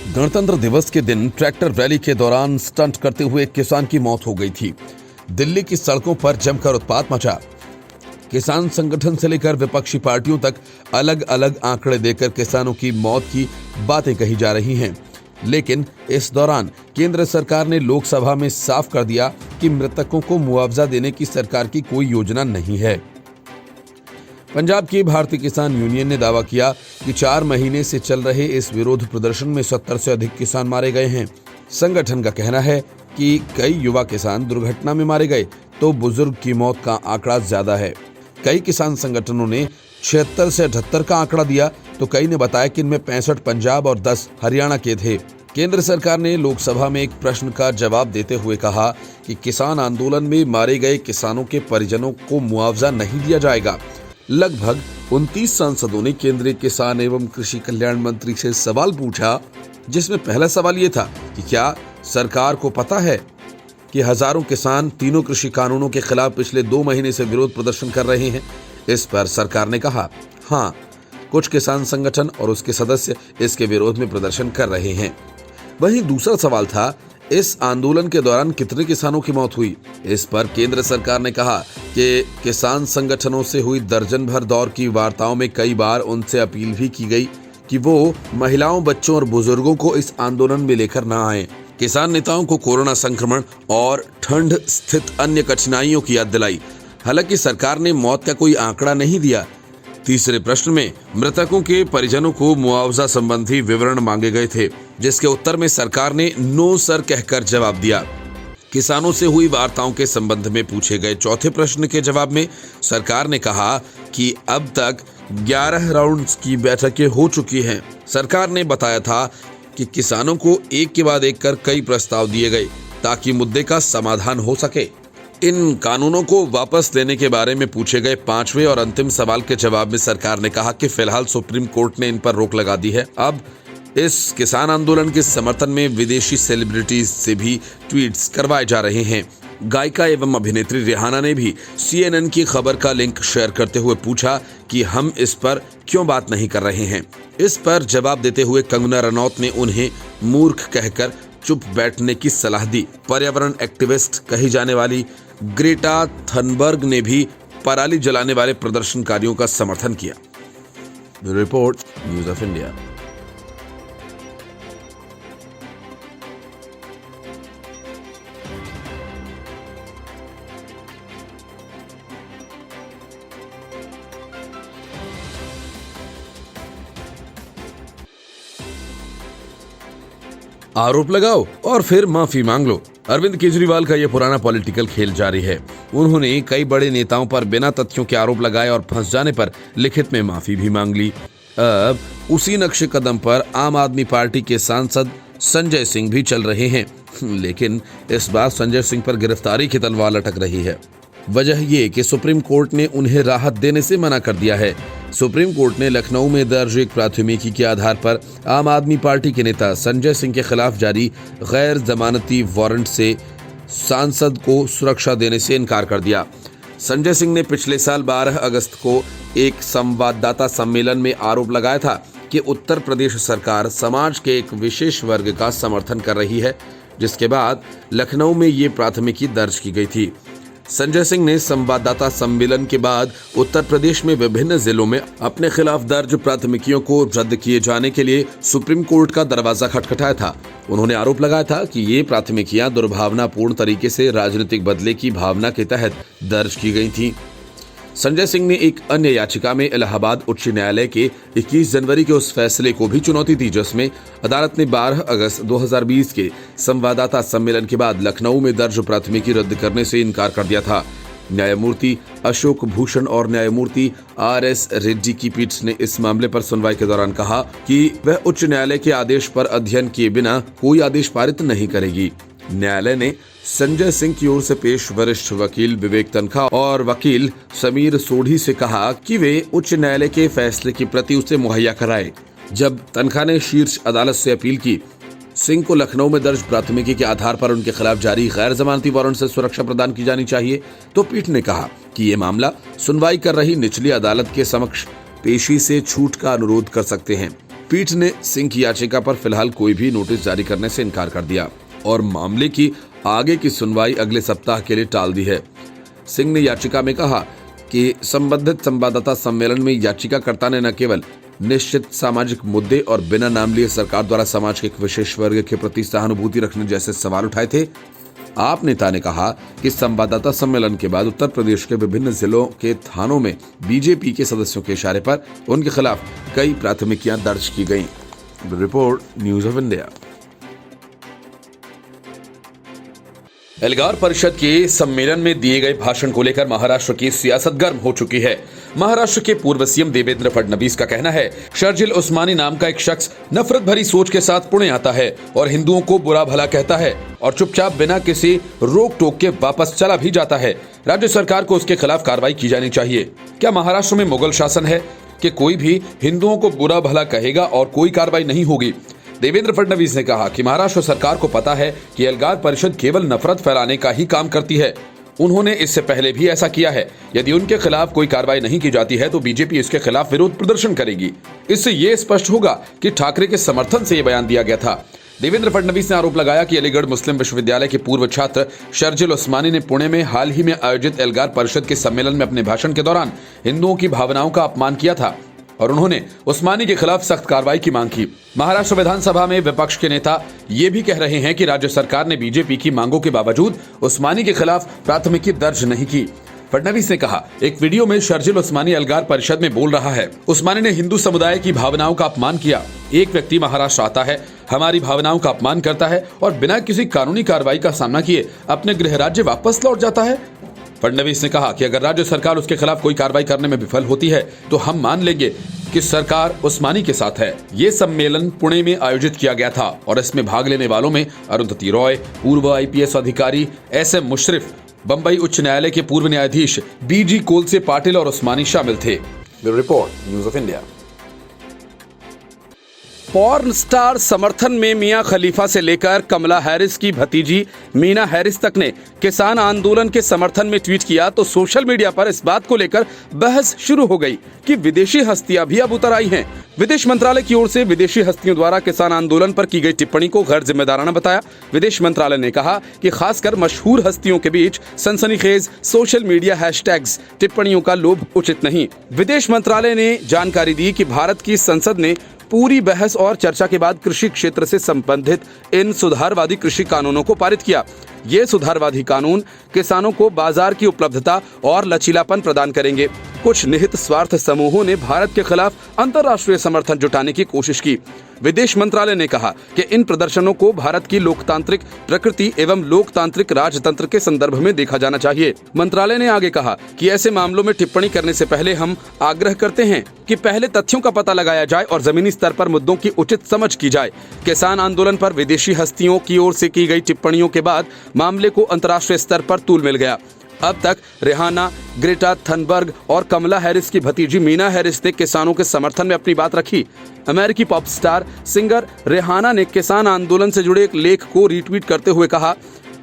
गणतंत्र दिवस के दिन ट्रैक्टर रैली के दौरान स्टंट करते हुए एक किसान की मौत हो गई थी। दिल्ली की सड़कों पर जमकर उत्पात मचा। किसान संगठन से लेकर विपक्षी पार्टियों तक अलग अलग आंकड़े देकर किसानों की मौत की बातें कही जा रही हैं। लेकिन इस दौरान केंद्र सरकार ने लोकसभा में साफ कर दिया कि मृतकों को मुआवजा देने की सरकार की कोई योजना नहीं है। पंजाब की भारतीय किसान यूनियन ने दावा किया कि 4 महीने से चल रहे इस विरोध प्रदर्शन में 70 से अधिक किसान मारे गए हैं। संगठन का कहना है कि कई युवा किसान दुर्घटना में मारे गए तो बुजुर्ग की मौत का आंकड़ा ज्यादा है। कई किसान संगठनों ने 76 से 78 का आंकड़ा दिया तो कई ने बताया कि इनमें 65 पंजाब और 10 हरियाणा के थे। केंद्र सरकार ने लोकसभा में एक प्रश्न का जवाब देते हुए कहा कि किसान आंदोलन में मारे गए किसानों के परिजनों को मुआवजा नहीं दिया जाएगा। लगभग 29 सांसदों ने केंद्रीय किसान एवं कृषि कल्याण मंत्री से सवाल पूछा, जिसमें पहला सवाल ये था कि क्या सरकार को पता है कि हजारों किसान तीनों कृषि कानूनों के खिलाफ पिछले 2 महीने से विरोध प्रदर्शन कर रहे हैं। इस पर सरकार ने कहा, हाँ, कुछ किसान संगठन और उसके सदस्य इसके विरोध में प्रदर्शन कर रहे हैं। वहीं दूसरा सवाल था, इस आंदोलन के दौरान कितने किसानों की मौत हुई। इस पर केंद्र सरकार ने कहा कि किसान संगठनों से हुई दर्जन भर दौर की वार्ताओं में कई बार उनसे अपील भी की गई कि वो महिलाओं, बच्चों और बुजुर्गों को इस आंदोलन में लेकर न आए। किसान नेताओं को कोरोना संक्रमण और ठंड स्थित अन्य कठिनाइयों की याद दिलाई। हालांकि सरकार ने मौत का कोई आंकड़ा नहीं दिया। तीसरे प्रश्न में मृतकों के परिजनों को मुआवजा संबंधी विवरण मांगे गए थे, जिसके उत्तर में सरकार ने नो सर कहकर जवाब दिया। किसानों से हुई वार्ताओं के संबंध में पूछे गए चौथे प्रश्न के जवाब में सरकार ने कहा कि अब तक 11 राउंड्स की बैठकें हो चुकी हैं। सरकार ने बताया था कि किसानों को एक के बाद एक कर कई प्रस्ताव दिए गए ताकि मुद्दे का समाधान हो सके। इन कानूनों को वापस लेने के बारे में पूछे गए 5वें और अंतिम सवाल के जवाब में सरकार ने कहा कि फिलहाल सुप्रीम कोर्ट ने इन पर रोक लगा दी है। अब इस किसान आंदोलन के समर्थन में विदेशी सेलिब्रिटीज से भी ट्वीट्स करवाए जा रहे हैं। गायिका एवं अभिनेत्री रिहाना ने भी CNN की खबर का लिंक शेयर करते हुए पूछा कि हम इस पर क्यों बात नहीं कर रहे हैं। इस पर जवाब देते हुए कंगना रनौत ने उन्हें मूर्ख कहकर चुप बैठने की सलाह दी। पर्यावरण एक्टिविस्ट कही जाने वाली ग्रेटा थनबर्ग ने भी पराली जलाने वाले प्रदर्शनकारियों का समर्थन किया। Report, news of India. आरोप लगाओ और फिर माफी मांग लो। अरविंद केजरीवाल का यह पुराना पॉलिटिकल खेल जारी है। उन्होंने कई बड़े नेताओं पर बिना तथ्यों के आरोप लगाए और फंस जाने पर लिखित में माफी भी मांग ली। अब उसी नक्शे कदम पर आम आदमी पार्टी के सांसद संजय सिंह भी चल रहे हैं, लेकिन इस बार संजय सिंह पर गिरफ्तारी की तलवार लटक रही है। वजह ये कि सुप्रीम कोर्ट ने उन्हें राहत देने से मना कर दिया है। सुप्रीम कोर्ट ने लखनऊ में दर्ज एक प्राथमिकी के आधार पर आम आदमी पार्टी के नेता संजय सिंह के खिलाफ जारी गैर जमानती वारंट से सांसद को सुरक्षा देने से इनकार कर दिया। संजय सिंह ने पिछले साल 12 अगस्त को एक संवाददाता सम्मेलन में आरोप लगाया था कि उत्तर प्रदेश सरकार समाज के एक विशेष वर्ग का समर्थन कर रही है, जिसके बाद लखनऊ में ये प्राथमिकी दर्ज की गई थी। संजय सिंह ने संवाददाता सम्मेलन के बाद उत्तर प्रदेश में विभिन्न जिलों में अपने खिलाफ दर्ज प्राथमिकियों को रद्द किए जाने के लिए सुप्रीम कोर्ट का दरवाजा खटखटाया था। उन्होंने आरोप लगाया था कि ये प्राथमिकियां दुर्भावनापूर्ण तरीके से राजनीतिक बदले की भावना के तहत दर्ज की गई थीं। संजय सिंह ने एक अन्य याचिका में इलाहाबाद उच्च न्यायालय के 21 जनवरी के उस फैसले को भी चुनौती दी, जिसमें अदालत ने 12 अगस्त 2020 के संवाददाता सम्मेलन के बाद लखनऊ में दर्ज प्राथमिकी रद्द करने से इनकार कर दिया था। न्यायमूर्ति अशोक भूषण और न्यायमूर्ति RS रेड्डी की पीठ ने इस मामले पर सुनवाई के दौरान कहा कि वह उच्च न्यायालय के आदेश पर अध्ययन किए बिना कोई आदेश पारित नहीं करेगी। न्यायालय ने संजय सिंह की ओर से पेश वरिष्ठ वकील विवेक तनखा और वकील समीर सोढ़ी से कहा कि वे उच्च न्यायालय के फैसले की प्रति उसे मुहैया कराए। जब तनखा ने शीर्ष अदालत से अपील की सिंह को लखनऊ में दर्ज प्राथमिकी के आधार पर उनके खिलाफ जारी गैर जमानती वारंट से सुरक्षा प्रदान की जानी चाहिए, तो पीठ ने कहा कि ये मामला सुनवाई कर रही निचली अदालत के समक्ष पेशी से छूट का अनुरोध कर सकते हैं। पीठ ने सिंह की याचिका पर फिलहाल कोई भी नोटिस जारी करने से इनकार कर दिया और मामले की आगे की सुनवाई अगले सप्ताह के लिए टाल दी है। सिंह ने याचिका में कहा कि संबंधित संवाददाता सम्मेलन में याचिकाकर्ता ने न केवल निश्चित सामाजिक मुद्दे और बिना नाम लिए सरकार द्वारा समाज के एक विशेष वर्ग के प्रति सहानुभूति रखने जैसे सवाल उठाए थे। आप नेता ने कहा कि संवाददाता सम्मेलन के बाद उत्तर प्रदेश के विभिन्न जिलों के थानों में बीजेपी के सदस्यों के इशारे पर उनके खिलाफ कई प्राथमिकियां दर्ज की गईं। Report news of India. Elgar Parishad के सम्मेलन में दिए गए भाषण को लेकर महाराष्ट्र की सियासत गर्म हो चुकी है। महाराष्ट्र के पूर्व सीएम देवेंद्र फडणवीस का कहना है, शर्जिल उस्मानी नाम का एक शख्स नफरत भरी सोच के साथ पुणे आता है और हिंदुओं को बुरा भला कहता है और चुपचाप बिना किसी रोक टोक के वापस चला भी जाता है। राज्य सरकार को उसके खिलाफ कार्रवाई की जानी चाहिए। क्या महाराष्ट्र में मुगल शासन है कि कोई भी हिंदुओं को बुरा भला कहेगा और कोई कार्रवाई नहीं होगी? देवेंद्र फडणवीस ने कहा कि महाराष्ट्र सरकार को पता है कि एल्गार परिषद केवल नफरत फैलाने का ही काम करती है। उन्होंने इससे पहले भी ऐसा किया है। यदि उनके खिलाफ कोई कार्रवाई नहीं की जाती है तो बीजेपी इसके खिलाफ विरोध प्रदर्शन करेगी। इससे ये स्पष्ट होगा कि ठाकरे के समर्थन से ये बयान दिया गया था। देवेंद्र फडणवीस ने आरोप लगाया कि अलीगढ़ मुस्लिम विश्वविद्यालय के पूर्व छात्र शर्जिल उस्मानी ने पुणे में हाल ही में आयोजित एल्गार परिषद के सम्मेलन में अपने भाषण के दौरान हिंदुओं की भावनाओं का अपमान किया था और उन्होंने उस्मानी के खिलाफ सख्त कार्रवाई की मांग की। महाराष्ट्र विधानसभा में विपक्ष के नेता ये भी कह रहे हैं कि राज्य सरकार ने बीजेपी की मांगों के बावजूद उस्मानी के खिलाफ प्राथमिकी दर्ज नहीं की। फडणवीस ने कहा, एक वीडियो में शर्जिल उस्मानी एल्गार परिषद में बोल रहा है, उस्मानी ने हिंदू समुदाय की भावनाओं का अपमान किया। एक व्यक्ति महाराष्ट्र आता है, हमारी भावनाओं का अपमान करता है और बिना किसी कानूनी कार्रवाई का सामना किए अपने गृह राज्य वापस लौट जाता है। फडणवीस ने कहा कि अगर राज्य सरकार उसके खिलाफ कोई कार्रवाई करने में विफल होती है तो हम मान लेंगे कि सरकार उस्मानी के साथ है। ये सम्मेलन पुणे में आयोजित किया गया था और इसमें भाग लेने वालों में अरुंधति रॉय, पूर्व आईपीएस अधिकारी SM मुशर्रफ, बंबई उच्च न्यायालय के पूर्व न्यायाधीश BG कोलसे पाटिल और उस्मानी शामिल थे। Bureau report, news of India. Porn star समर्थन में मियां खलीफा से लेकर कमला हैरिस की भतीजी मीना हैरिस तक ने किसान आंदोलन के समर्थन में ट्वीट किया तो सोशल मीडिया पर इस बात को लेकर बहस शुरू हो गई कि विदेशी हस्तियां भी अब उतर आई हैं। विदेश मंत्रालय की ओर से विदेशी हस्तियों द्वारा किसान आंदोलन पर की गई टिप्पणी को गैर जिम्मेदाराना बताया। विदेश मंत्रालय ने कहा कि खासकर मशहूर हस्तियों के बीच सनसनीखेज सोशल मीडिया हैशटैग्स टिप्पणियों का लोभ उचित नहीं। विदेश मंत्रालय ने जानकारी दी कि भारत की संसद ने पूरी बहस और चर्चा के बाद कृषि क्षेत्र से संबंधित इन सुधारवादी कृषि कानूनों को पारित किया। ये सुधारवादी कानून किसानों को बाजार की उपलब्धता और लचीलापन प्रदान करेंगे। कुछ निहित स्वार्थ समूहों ने भारत के खिलाफ अंतर्राष्ट्रीय समर्थन जुटाने की कोशिश की। विदेश मंत्रालय ने कहा कि इन प्रदर्शनों को भारत की लोकतांत्रिक प्रकृति एवं लोकतांत्रिक राजतंत्र के संदर्भ में देखा जाना चाहिए। मंत्रालय ने आगे कहा कि ऐसे मामलों में टिप्पणी करने से पहले हम आग्रह करते हैं कि पहले तथ्यों का पता लगाया जाए और जमीनी स्तर पर मुद्दों की उचित समझ की जाए। किसान आंदोलन पर विदेशी हस्तियों की ओर से की गई टिप्पणियों के बाद मामले को अंतर्राष्ट्रीय स्तर पर तूल मिल गया। अब तक रिहाना, ग्रेटा थनबर्ग और कमला हैरिस की भतीजी मीना हैरिस ने किसानों के समर्थन में अपनी बात रखी। अमेरिकी पॉप स्टार सिंगर रिहाना ने किसान आंदोलन से जुड़े एक लेख को रीट्वीट करते हुए कहा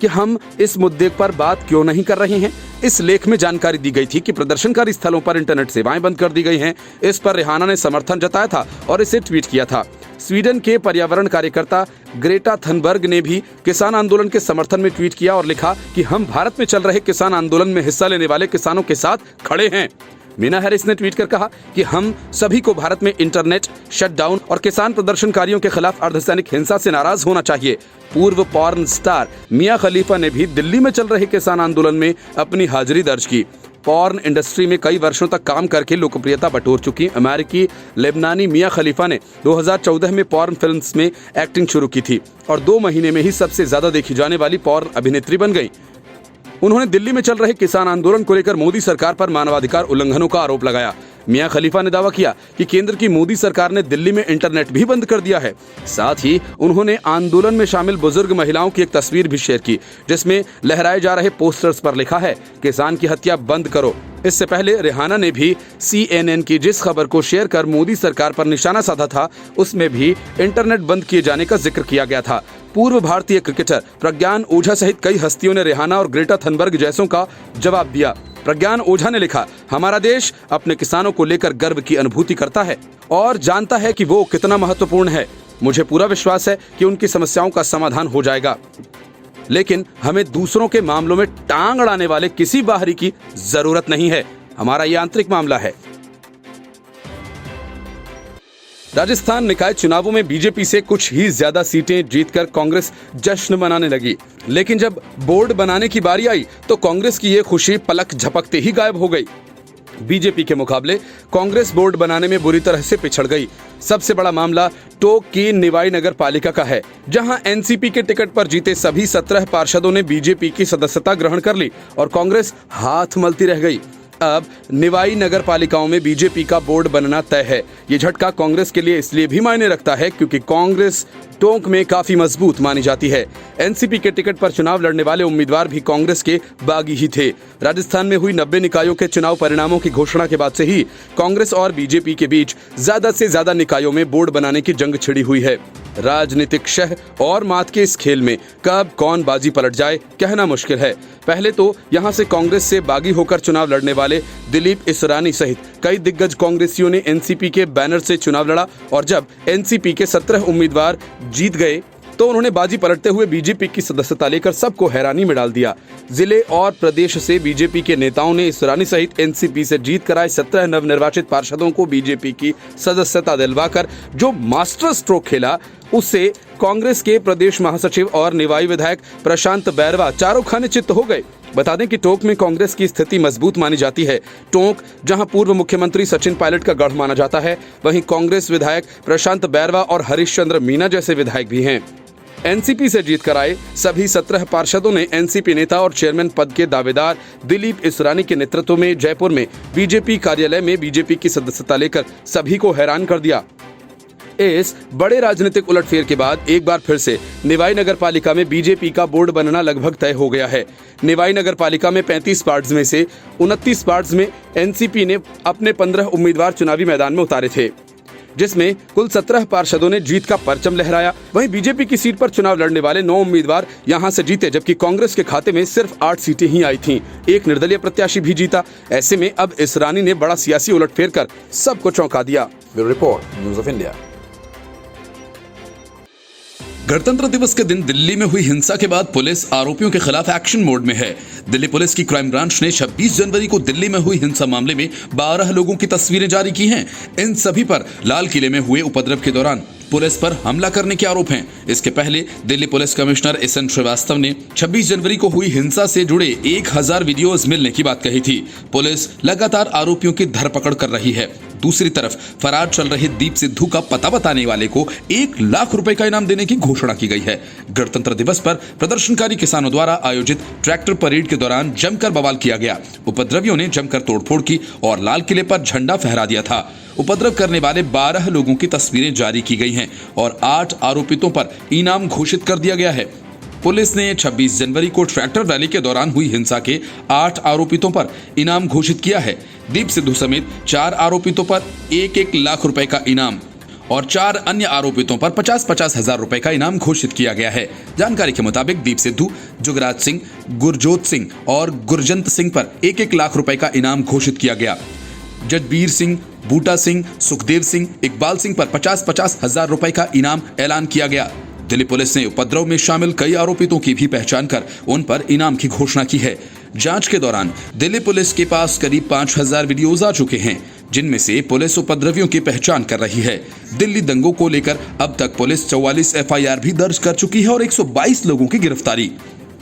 कि हम इस मुद्दे पर बात क्यों नहीं कर रहे हैं। इस लेख में जानकारी दी गई थी कि प्रदर्शनकारी स्थलों पर इंटरनेट सेवाएं बंद कर दी गई हैं। इस पर रिहाना ने समर्थन जताया था और इसे ट्वीट किया था। स्वीडन के पर्यावरण कार्यकर्ता ग्रेटा थनबर्ग ने भी किसान आंदोलन के समर्थन में ट्वीट किया और लिखा कि हम भारत में चल रहे किसान आंदोलन में हिस्सा लेने वाले किसानों के साथ खड़े हैं। मीना हैरिस ने ट्वीट कर कहा कि हम सभी को भारत में इंटरनेट शटडाउन और किसान प्रदर्शनकारियों के खिलाफ अर्धसैनिक हिंसा से नाराज होना चाहिए। पूर्व पॉर्न स्टार मिया खलीफा ने भी दिल्ली में चल रहे किसान आंदोलन में अपनी हाजिरी दर्ज की। पॉर्न इंडस्ट्री में कई वर्षों तक काम करके लोकप्रियता बटोर चुकी अमेरिकी लेबनानी मिया खलीफा ने 2014 में पॉर्न फिल्म्स में एक्टिंग शुरू की थी और 2 महीने में ही सबसे ज्यादा देखी जाने वाली पॉर्न अभिनेत्री बन गई। उन्होंने दिल्ली में चल रहे किसान आंदोलन को लेकर मोदी सरकार पर मानवाधिकार उल्लंघनों का आरोप लगाया। मियां खलीफा ने दावा किया कि केंद्र की मोदी सरकार ने दिल्ली में इंटरनेट भी बंद कर दिया है। साथ ही उन्होंने आंदोलन में शामिल बुजुर्ग महिलाओं की एक तस्वीर भी शेयर की जिसमें लहराए जा रहे पोस्टर्स पर लिखा है, किसान की हत्या बंद करो। इससे पहले रिहाना ने भी CNN की जिस खबर को शेयर कर मोदी सरकार पर निशाना साधा था उसमें भी इंटरनेट बंद किए जाने का जिक्र किया गया था। पूर्व भारतीय क्रिकेटर प्रज्ञान ओझा सहित कई हस्तियों ने रिहाना और ग्रेटा थनबर्ग जैसों का जवाब दिया। प्रज्ञान ओझा ने लिखा, हमारा देश अपने किसानों को लेकर गर्व की अनुभूति करता है और जानता है कि वो कितना महत्वपूर्ण है। मुझे पूरा विश्वास है कि उनकी समस्याओं का समाधान हो जाएगा, लेकिन हमें दूसरों के मामलों में टांग अड़ाने वाले किसी बाहरी की जरूरत नहीं है। हमारा यह आंतरिक मामला है। राजस्थान निकाय चुनावों में बीजेपी से कुछ ही ज्यादा सीटें जीतकर कांग्रेस जश्न मनाने लगी, लेकिन जब बोर्ड बनाने की बारी आई तो कांग्रेस की यह खुशी पलक झपकते ही गायब हो गई। बीजेपी के मुकाबले कांग्रेस बोर्ड बनाने में बुरी तरह से पिछड़ गई। सबसे बड़ा मामला टोंक की निवाई नगर पालिका का है, जहां एनसीपी के टिकट पर जीते सभी 17 पार्षदों ने बीजेपी की सदस्यता ग्रहण कर ली और कांग्रेस हाथ मलती रह गई। अब निवाई नगर पालिकाओं में बीजेपी का बोर्ड बनना तय है। ये झटका कांग्रेस के लिए इसलिए भी मायने रखता है क्योंकि कांग्रेस टोंक में काफी मजबूत मानी जाती है। एनसीपी के टिकट पर चुनाव लड़ने वाले उम्मीदवार भी कांग्रेस के बागी ही थे। राजस्थान में हुई 90 निकायों के चुनाव परिणामों की घोषणा के बाद से ही कांग्रेस और बीजेपी के बीच ज्यादा से ज्यादा निकायों में बोर्ड बनाने की जंग छिड़ी हुई है। राजनीतिक शह और मात के इस खेल में कब कौन बाजी पलट जाए कहना मुश्किल है। पहले तो यहां से कांग्रेस से बागी होकर चुनाव लड़ने वाले दिलीप इसरानी सहित कई दिग्गज कांग्रेसियों ने एनसीपी के बैनर से चुनाव लड़ा और जब एनसीपी के 17 उम्मीदवार जीत गए तो उन्होंने बाजी पलटते हुए बीजेपी की सदस्यता लेकर सबको हैरानी में डाल दिया। जिले और प्रदेश से बीजेपी के नेताओं ने इसरानी सहित एनसीपी से जीत कर आए 17 नवनिर्वाचित पार्षदों को बीजेपी की सदस्यता दिलवाकर जो मास्टर स्ट्रोक खेला, उससे कांग्रेस के प्रदेश महासचिव और निवाई विधायक प्रशांत बैरवा चारों खाने चित्त हो गए। बता दें कि टोंक में कांग्रेस की स्थिति मजबूत मानी जाती है। टोंक जहां पूर्व मुख्यमंत्री सचिन पायलट का गढ़ माना जाता है, वहीं कांग्रेस विधायक प्रशांत बैरवा और हरीशचंद्र मीना जैसे विधायक भी हैं। एनसीपी से जीत कर आए सभी 17 पार्षदों ने एनसीपी नेता और चेयरमैन पद के दावेदार दिलीप इसरानी के नेतृत्व में जयपुर में बीजेपी कार्यालय में बीजेपी की सदस्यता लेकर सभी को हैरान कर दिया। इस बड़े राजनीतिक उलटफेर के बाद एक बार फिर से निवाई नगर पालिका में बीजेपी का बोर्ड बनना लगभग तय हो गया है। निवाई नगर पालिका में 35 वार्ड्स में से 29 वार्ड्स में एनसीपी ने अपने 15 उम्मीदवार चुनावी मैदान में उतारे थे, जिसमें कुल 17 पार्षदों ने जीत का परचम लहराया। वहीं बीजेपी की सीट पर चुनाव लड़ने वाले 9 उम्मीदवार यहां से जीते, जबकि कांग्रेस के खाते में सिर्फ 8 सीटें ही आई थीं। एक निर्दलीय प्रत्याशी भी जीता। ऐसे में अब इसरानी ने बड़ा सियासी उलटफेर कर सबको चौंका दिया। Bureau report, news of India. गणतंत्र दिवस के दिन दिल्ली में हुई हिंसा के बाद पुलिस आरोपियों के खिलाफ एक्शन मोड में है। दिल्ली पुलिस की क्राइम ब्रांच ने 26 जनवरी को दिल्ली में हुई हिंसा मामले में 12 लोगों की तस्वीरें जारी की हैं। इन सभी पर लाल किले में हुए उपद्रव के दौरान पुलिस पर हमला करने के आरोप हैं। इसके पहले Delhi police commissioner SN Srivastava ने 26 जनवरी को हुई हिंसा से जुड़े 1000 वीडियोस मिलने की बात कही थी। पुलिस लगातार आरोपियों की धरपकड़ कर रही है। दूसरी तरफ फरार चल रहे दीप सिद्धू का पता बताने वाले को 1 लाख रुपए का इनाम देने की घोषणा की गई है। गणतंत्र दिवस पर प्रदर्शनकारी किसानों द्वारा आयोजित ट्रैक्टर परेड के दौरान जमकर बवाल किया गया। उपद्रवियों ने जमकर तोड़फोड़ की और लाल किले पर झंडा फहरा दिया था। उपद्रव करने वाले 12 लोगों की तस्वीरें जारी की गई हैं और 8 आरोपितों पर इनाम घोषित कर दिया गया है। पुलिस ने 26 जनवरी को ट्रैक्टर रैली के दौरान हुई हिंसा के 8 आरोपितों पर इनाम घोषित किया है। दीप सिद्धू समेत 4 आरोपितों पर 1-1 लाख रुपए का इनाम और 4 अन्य आरोपितों पर 50-50 हजार रुपए का इनाम घोषित किया गया है। जानकारी के मुताबिक दीप सिद्धू, जुगराज सिंह, गुरजोत सिंह और गुरजंत सिंह पर 1-1 लाख रुपए का इनाम घोषित किया गया। जजबीर सिंह, बूटा सिंह, सुखदेव सिंह, इकबाल सिंह पर 50-50 हजार रुपए का इनाम ऐलान किया गया। दिल्ली पुलिस ने उपद्रव में शामिल कई आरोपितों की भी पहचान कर उन पर इनाम की घोषणा की है। जांच के दौरान दिल्ली पुलिस के पास करीब 5000 वीडियोज आ चुके हैं, जिनमें से पुलिस उपद्रवियों की पहचान कर रही है। दिल्ली दंगों को लेकर अब तक पुलिस 44 एफआईआर भी दर्ज कर चुकी है और 122 लोगों की गिरफ्तारी।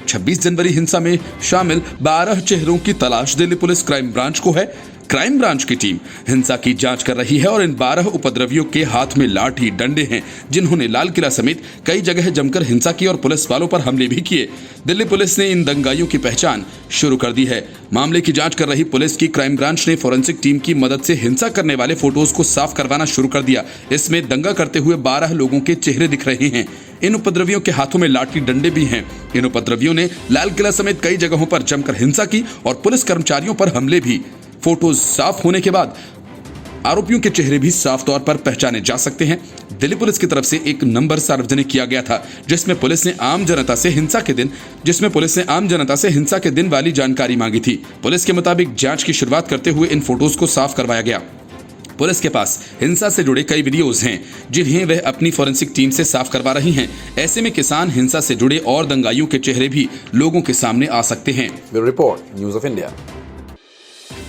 26 जनवरी हिंसा में शामिल 12 चेहरों की तलाश दिल्ली पुलिस क्राइम ब्रांच को है। क्राइम ब्रांच की टीम हिंसा की जांच कर रही है और इन 12 उपद्रवियों के हाथ में लाठी डंडे हैं, जिन्होंने लाल किला समेत कई जगह जमकर हिंसा की और पुलिस वालों पर हमले भी किए। दिल्ली पुलिस ने इन दंगाइयों की पहचान शुरू कर दी है। मामले की जांच कर रही पुलिस की क्राइम ब्रांच ने फोरेंसिक टीम की मदद से हिंसा करने वाले फोटोज को साफ करवाना शुरू कर दिया। इसमें दंगा करते हुए 12 लोगों के चेहरे दिख रहे हैं। इन उपद्रवियों के हाथों में लाठी डंडे भी हैं। इन उपद्रवियों ने लाल किला समेत कई जगहों पर जमकर हिंसा की और पुलिस कर्मचारियों पर हमले भी। फोटोज साफ होने के बाद आरोपियों के चेहरे भी साफ तौर पर पहचाने जा सकते हैं। दिल्ली पुलिस की तरफ से एक नंबर सार्वजनिक किया गया था जिसमें पुलिस ने आम जनता से हिंसा के दिन वाली जानकारी मांगी थी। पुलिस के मुताबिक जांच की शुरुआत करते हुए इन फोटोज को साफ करवाया गया। पुलिस के पास हिंसा से जुड़े कई वीडियोज हैं जिन्हें वह अपनी फोरेंसिक टीम से साफ करवा रही हैं। ऐसे में किसान हिंसा से जुड़े और दंगाइयों के चेहरे भी लोगों के सामने आ सकते हैं। Bureau report, news of India.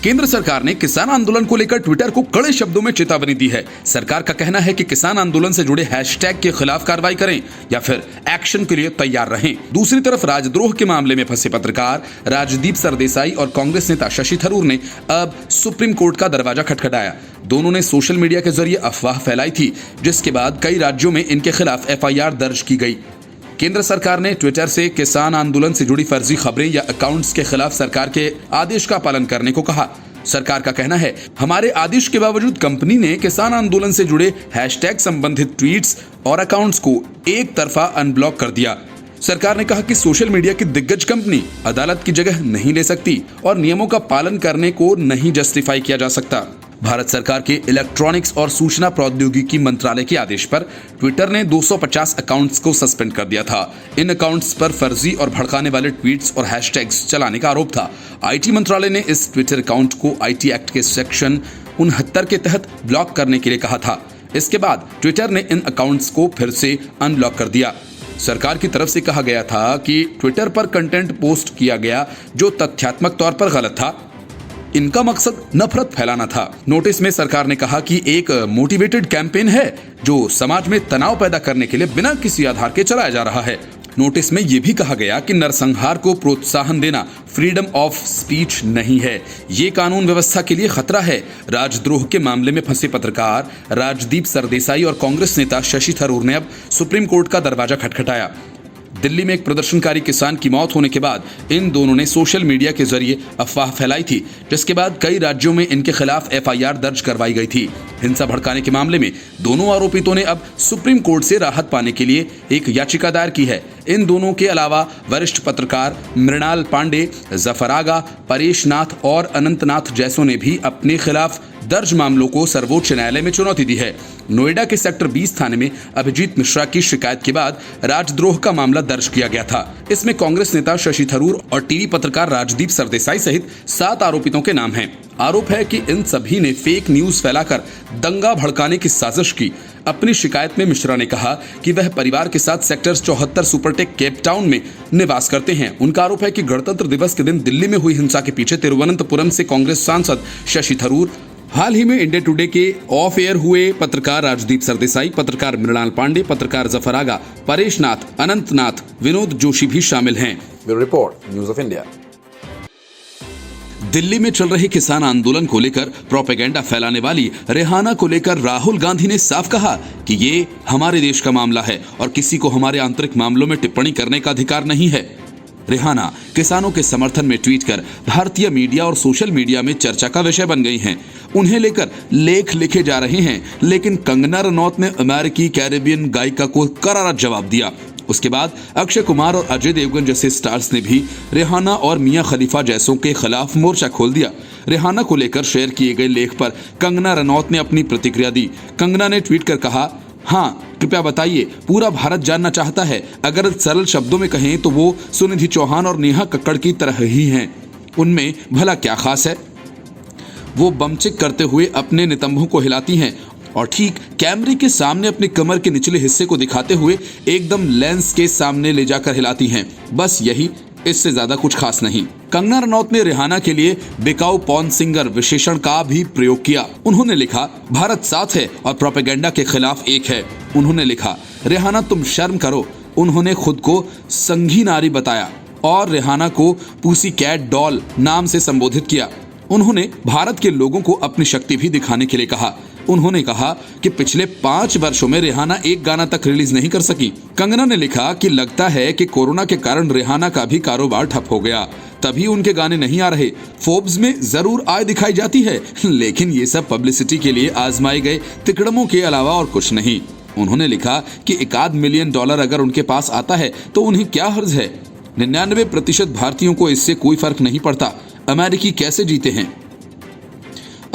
केंद्र सरकार ने किसान आंदोलन को लेकर ट्विटर को कड़े शब्दों में चेतावनी दी है। सरकार का कहना है कि किसान आंदोलन से जुड़े हैशटैग के खिलाफ कार्रवाई करें या फिर एक्शन के लिए तैयार रहें। दूसरी तरफ राजद्रोह के मामले में फंसे पत्रकार राजदीप सरदेसाई और कांग्रेस नेता शशि थरूर ने अब सुप्रीम कोर्ट का दरवाजा खटखटाया। दोनों ने सोशल मीडिया के जरिए अफवाह फैलाई थी जिसके बाद कई राज्यों में इनके खिलाफ FIR दर्ज की गई। केंद्र सरकार ने ट्विटर से किसान आंदोलन से जुड़ी फर्जी खबरें या अकाउंट्स के खिलाफ सरकार के आदेश का पालन करने को कहा। सरकार का कहना है, हमारे आदेश के बावजूद कंपनी ने किसान आंदोलन से जुड़े हैशटैग संबंधित ट्वीट्स और अकाउंट्स को एक तरफा अनब्लॉक कर दिया। सरकार ने कहा कि सोशल मीडिया की दिग्गज कंपनी अदालत की जगह नहीं ले सकती और नियमों का पालन करने को नहीं जस्टिफाई किया जा सकता। भारत सरकार के इलेक्ट्रॉनिक्स और सूचना प्रौद्योगिकी मंत्रालय के आदेश पर ट्विटर ने 250 अकाउंट्स को सस्पेंड कर दिया था। इन अकाउंट्स पर फर्जी और भड़काने वाले ट्वीट्स और हैशटैग्स चलाने का आरोप था। IT मंत्रालय ने इस ट्विटर अकाउंट को IT एक्ट के सेक्शन 69 के तहत ब्लॉक करने के लिए कहा था। इसके बाद ट्विटर ने इन अकाउंट्स को फिर से अनब्लॉक कर दिया। सरकार की तरफ से कहा गया था कि ट्विटर पर कंटेंट पोस्ट किया गया जो तथ्यात्मक तौर पर गलत था। इनका मकसद नफरत फैलाना था। नोटिस में सरकार ने कहा कि एक मोटिवेटेड कैंपेन है जो समाज में तनाव पैदा करने के लिए बिना किसी आधार के चलाया जा रहा है। नोटिस में यह भी कहा गया कि नरसंहार को प्रोत्साहन देना फ्रीडम ऑफ स्पीच नहीं है, ये कानून व्यवस्था के लिए खतरा है। राजद्रोह के मामले में फंसे पत्रकार राजदीप सरदेसाई और कांग्रेस नेता शशि थरूर ने अब सुप्रीम कोर्ट का दरवाजा खटखटाया। दिल्ली में एक प्रदर्शनकारी किसान की मौत होने के बाद इन दोनों ने सोशल मीडिया के जरिए अफवाह फैलाई थी जिसके बाद कई राज्यों में इनके खिलाफ FIR दर्ज करवाई गई थी। हिंसा भड़काने के मामले में दोनों आरोपितों ने अब सुप्रीम कोर्ट से राहत पाने के लिए एक याचिका दायर की है। इन दोनों के अलावा वरिष्ठ पत्रकार मृणाल पांडे, जफर आगा, परेश नाथ और अनंतनाथ जैसों ने भी अपने खिलाफ दर्ज मामलों को सर्वोच्च न्यायालय में चुनौती दी है। नोएडा के सेक्टर 20 थाने में अभिजीत मिश्रा की शिकायत के बाद राजद्रोह का मामला दर्ज किया गया था। इसमें कांग्रेस नेता शशि थरूर और टीवी पत्रकार राजदीप सरदेसाई सहित 7 आरोपितों के नाम हैं। आरोप है कि इन सभी ने फेक न्यूज फैलाकर दंगा भड़काने की साजिश की। अपनी शिकायत में मिश्रा ने कहा कि वह परिवार के साथ सेक्टर 74 सुपरटेक केप टाउन में निवास करते हैं। उनका आरोप है कि गणतंत्र दिवस के दिन दिल्ली में हुई हिंसा के पीछे तिरुवनंतपुरम से कांग्रेस सांसद शशि थरूर, हाल ही में इंडिया टुडे के ऑफ एयर हुए पत्रकार राजदीप सरदेसाई, पत्रकार मृणाल पांडे, पत्रकार जफर आगा, परेश नाथ, अनंतनाथ, विनोद जोशी भी शामिल हैं। Bureau report, news of India. Delhi में चल रहे किसान आंदोलन को लेकर प्रोपेगेंडा फैलाने वाली रिहाना को लेकर राहुल गांधी ने साफ कहा कि ये हमारे देश का मामला है और किसी को हमारे आंतरिक मामलों में टिप्पणी करने का अधिकार नहीं है। रिहाना किसानों के समर्थन में ट्वीट कर भारतीय मीडिया और सोशल मीडिया में चर्चा का विषय बन गई हैं। उन्हें लेकर लेख लिखे जा रहे हैं, लेकिन कंगना रनौत ने अमेरिकी कैरेबियन गायिका को करारा जवाब दिया। उसके बाद अक्षय कुमार और अजय देवगन जैसे स्टार्स ने भी रिहाना और मियां खलीफा जैसों के खिलाफ मोर्चा खोल दिया। रिहाना को लेकर शेयर किए गए लेख पर कंगना रनौत ने अपनी प्रतिक्रिया दी। कंगना ने ट्वीट कर कहा, हाँ कृपया बताइए, पूरा भारत जानना चाहता है। अगर सरल शब्दों में कहें तो वो सुनिधि चौहान और नेहा कक्कड़ की तरह ही हैं। उनमें भला क्या खास है? वो बमचिक करते हुए अपने नितंबों को हिलाती हैं और ठीक कैमरे के सामने अपनी कमर के निचले हिस्से को दिखाते हुए एकदम लेंस के सामने ले जाकर हिलाती हैं। बस यही, इससे ज्यादा कुछ खास नहीं। कंगना रनौत ने रिहाना के लिए बिकाऊ पॉर्न सिंगर विशेषण का भी प्रयोग किया। उन्होंने लिखा, भारत साथ है और प्रोपेगेंडा के खिलाफ एक है। उन्होंने लिखा, रिहाना तुम शर्म करो। उन्होंने खुद को संघी नारी बताया और रिहाना को पूसी कैट डॉल नाम से संबोधित किया। उन्होंने भारत के लोगों को अपनी शक्ति भी दिखाने के लिए कहा। उन्होंने कहा कि पिछले 5 वर्षों में रिहाना एक गाना तक रिलीज नहीं कर सकी। कंगना ने लिखा कि लगता है कि कोरोना के कारण रिहाना का भी कारोबार ठप हो गया, तभी उनके गाने नहीं आ रहे। फोर्ब्स में जरूर आय दिखाई जाती है, लेकिन ये सब पब्लिसिटी के लिए आजमाए गए तिकड़मों के अलावा और कुछ नहीं। उन्होंने लिखा कि $1 मिलियन अगर उनके पास आता है तो उन्हें क्या हर्ज है। 99% भारतीयों को इससे कोई फर्क नहीं पड़ता। अमेरिकी कैसे जीते हैं?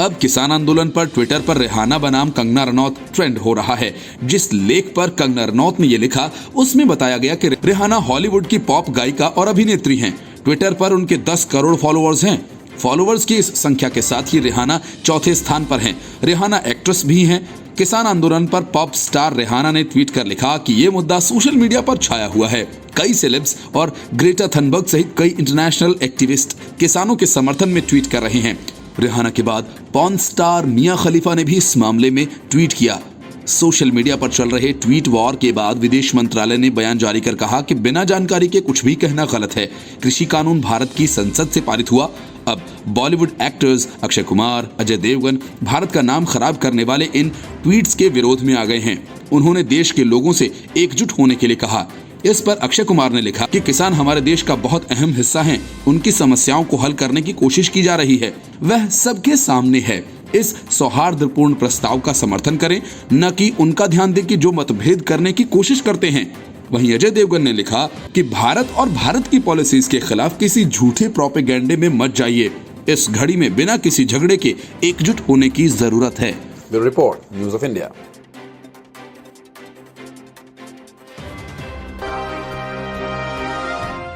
अब किसान आंदोलन पर ट्विटर पर रिहाना बनाम कंगना रनौत ट्रेंड हो रहा है। जिस लेख पर कंगना रनौत ने ये लिखा, उसमें बताया गया कि रिहाना हॉलीवुड की पॉप गायिका और अभिनेत्री हैं। ट्विटर पर उनके 10 करोड़ फॉलोअर्स हैं। फॉलोअर्स की इस संख्या के साथ ही रिहाना चौथे स्थान पर हैं। रिहाना एक्ट्रेस भी हैं। किसान आंदोलन पर पॉप स्टार रिहाना ने ट्वीट कर लिखा कि ये मुद्दा सोशल मीडिया पर छाया हुआ है। कई सेलेब्स और ग्रेटा थनबर्ग सहित कई इंटरनेशनल एक्टिविस्ट किसानों के समर्थन में ट्वीट कर रहे हैं। रिहाना के बाद पॉर्न स्टार मिया खलीफा ने भी इस मामले में ट्वीट किया। सोशल मीडिया पर चल रहे ट्वीट वॉर के बाद विदेश मंत्रालय ने बयान जारी कर कहा कि बिना जानकारी के कुछ भी कहना गलत है। कृषि कानून भारत की संसद से पारित हुआ। अब बॉलीवुड एक्टर्स अक्षय कुमार, अजय देवगन भारत का नाम खराब करने वाले इन ट्वीट्स के विरोध में आ गए हैं। उन्होंने देश के लोगों से एकजुट होने के लिए कहा। इस पर अक्षय कुमार ने लिखा कि किसान हमारे देश का बहुत अहम हिस्सा हैं। उनकी समस्याओं को हल करने की कोशिश की जा रही है, वह सबके सामने है। इस सौहार्दपूर्ण प्रस्ताव का समर्थन करें, न कि उनका ध्यान दें कि जो मतभेद करने की कोशिश करते हैं। वहीं अजय देवगन ने लिखा कि भारत और भारत की पॉलिसीज के खिलाफ किसी झूठे प्रोपेगेंडे में मत जाइए। इस घड़ी में बिना किसी झगड़े के एकजुट होने की जरूरत है। Bureau report, news of India.